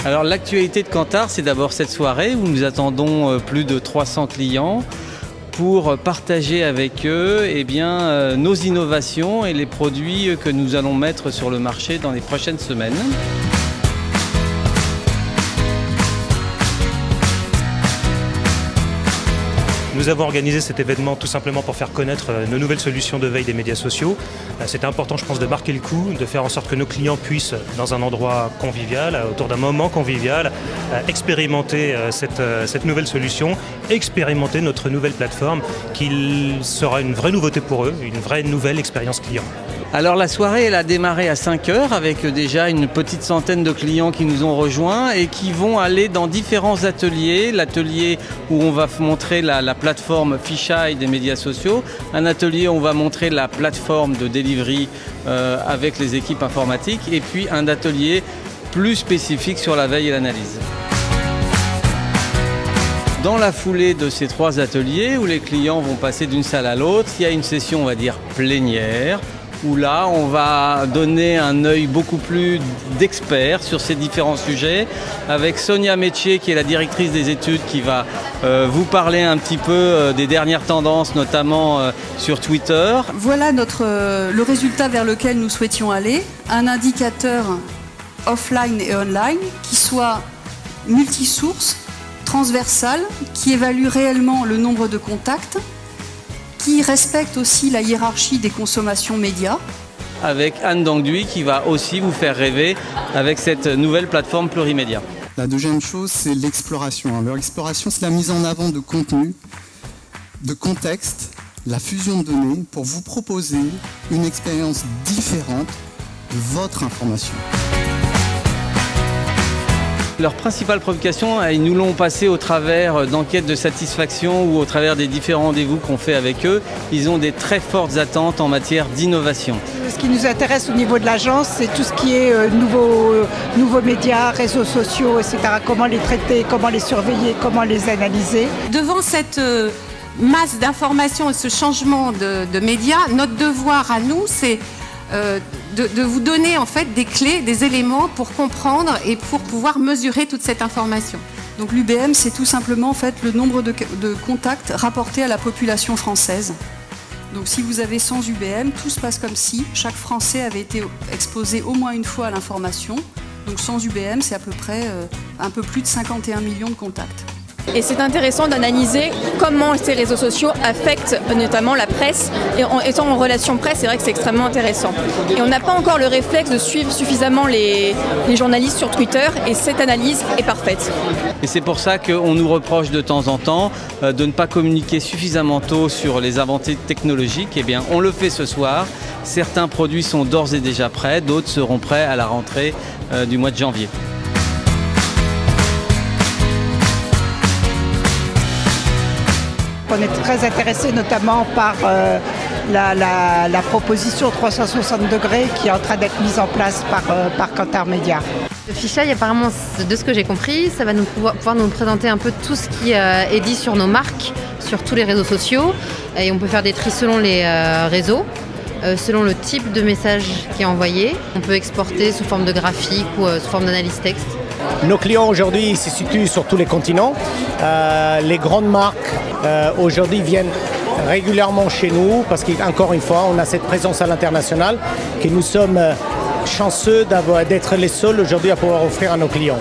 Alors l'actualité de Kantar, c'est d'abord cette soirée où nous attendons plus de 300 clients pour partager avec eux nos innovations et les produits que nous allons mettre sur le marché dans les prochaines semaines. Nous avons organisé cet événement tout simplement pour faire connaître nos nouvelles solutions de veille des médias sociaux. C'était important, je pense, de marquer le coup, de faire en sorte que nos clients puissent, dans un endroit convivial, autour d'un moment convivial, expérimenter cette nouvelle solution, expérimenter notre nouvelle plateforme qui sera une vraie nouveauté pour eux, une vraie nouvelle expérience client. Alors la soirée elle a démarré à 5h avec déjà une petite centaine de clients qui nous ont rejoints et qui vont aller dans différents ateliers. L'atelier où on va montrer la plateforme Fisheye des médias sociaux, un atelier où on va montrer la plateforme de delivery avec les équipes informatiques et puis un atelier plus spécifique sur la veille et l'analyse. Dans la foulée de ces 3 ateliers où les clients vont passer d'une salle à l'autre, il y a une session on va dire plénière où là on va donner un œil beaucoup plus d'expert sur ces différents sujets avec Sonia Métier qui est la directrice des études qui va vous parler un petit peu des dernières tendances notamment sur Twitter. Voilà le résultat vers lequel nous souhaitions aller, un indicateur offline et online qui soit multisource, transversal, qui évalue réellement le nombre de contacts, qui respecte aussi la hiérarchie des consommations médias. Avec Anne Dangduy qui va aussi vous faire rêver avec cette nouvelle plateforme plurimédia. La deuxième chose, c'est l'exploration. L'exploration, c'est la mise en avant de contenu, de contexte, la fusion de données pour vous proposer une expérience différente de votre information. Leur principale préoccupation, ils nous l'ont passé au travers d'enquêtes de satisfaction ou au travers des différents rendez-vous qu'on fait avec eux. Ils ont des très fortes attentes en matière d'innovation. Ce qui nous intéresse au niveau de l'agence, c'est tout ce qui est nouveaux médias, réseaux sociaux, etc. Comment les traiter, comment les surveiller, comment les analyser. Devant cette masse d'informations et ce changement de médias, notre devoir à nous, c'est de vous donner en fait des clés, des éléments pour comprendre et pour pouvoir mesurer toute cette information. Donc l'UBM, c'est tout simplement en fait, le nombre de contacts rapportés à la population française. Donc si vous avez 100 UBM, tout se passe comme si chaque Français avait été exposé au moins une fois à l'information. Donc 100 UBM, c'est à peu près un peu plus de 51 millions de contacts. Et c'est intéressant d'analyser comment ces réseaux sociaux affectent notamment la presse. Et en étant en relation presse, c'est vrai que c'est extrêmement intéressant. Et on n'a pas encore le réflexe de suivre suffisamment les journalistes sur Twitter et cette analyse est parfaite. Et c'est pour ça qu'on nous reproche de temps en temps de ne pas communiquer suffisamment tôt sur les avancées technologiques. Eh bien, on le fait ce soir. Certains produits sont d'ores et déjà prêts, d'autres seront prêts à la rentrée du mois de janvier. On est très intéressé notamment par la proposition 360 degrés qui est en train d'être mise en place par Kantar Media. Le Fisheye, apparemment, de ce que j'ai compris, ça va pouvoir nous présenter un peu tout ce qui est dit sur nos marques, sur tous les réseaux sociaux. Et on peut faire des tris selon les réseaux, selon le type de message qui est envoyé. On peut exporter sous forme de graphique ou sous forme d'analyse texte. Nos clients aujourd'hui se situent sur tous les continents. Les grandes marques aujourd'hui viennent régulièrement chez nous parce qu'encore une fois, on a cette présence à l'international que nous sommes chanceux d'être les seuls aujourd'hui à pouvoir offrir à nos clients.